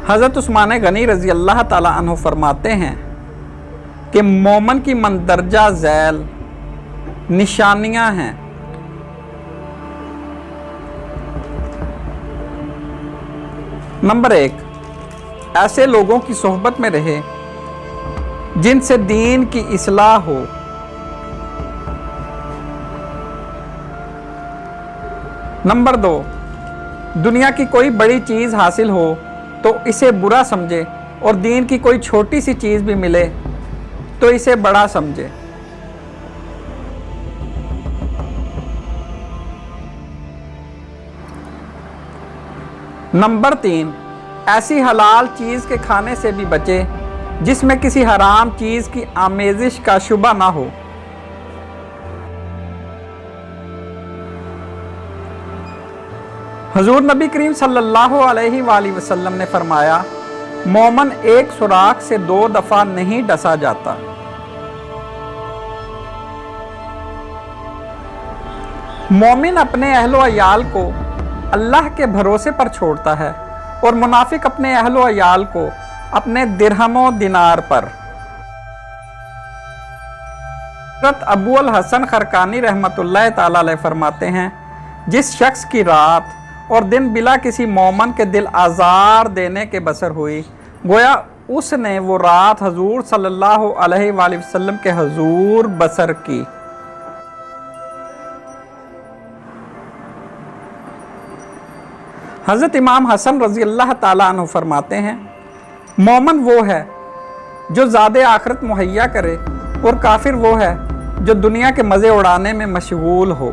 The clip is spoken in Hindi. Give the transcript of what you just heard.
हज़रत उस्मान गनी रज़ी अल्लाह ताला अन्हु फरमाते हैं कि मोमन की मंदरजा झैल निशानियां हैं। नंबर 1, ऐसे लोगों की सोहबत में रहे जिनसे दीन की इस्लाह हो। नंबर 2, दुनिया की कोई बड़ी चीज़ हासिल हो तो इसे बुरा समझे और दीन की कोई छोटी सी चीज़ भी मिले तो इसे बड़ा समझे। नंबर 3, ऐसी हलाल चीज़ के खाने से भी बचे जिसमें किसी हराम चीज़ की आमेजिश का शुबा ना हो। हुजूर नबी करीम सल्लल्लाहु अलैहि वसल्लम ने फरमाया, मोमन एक सुराख से 2 दफ़ा नहीं डसा जाता। मोमिन अपने अहलो अयाल को अल्लाह के भरोसे पर छोड़ता है और मुनाफिक अपने अहलो अयाल को अपने दिरहमो दिनार पर। हज़रत अबू अल हसन खरकानी रहमतुल्लाह ताला अलैह फरमाते हैं, जिस शख्स की रात और दिन बिला किसी मोमन के दिल आज़ार देने के बसर हुई, गोया उसने वो रात हजूर सल्लल्लाहु अलैहि वसल्लम के हजूर बसर की। हज़रत इमाम हसन रज़ी अल्लाह ताला अन्हु फरमाते हैं, मोमन वो है जो ज़ादे आखिरत मुहैया करे और काफिर वो है जो दुनिया के मज़े उड़ाने में मशगूल हो।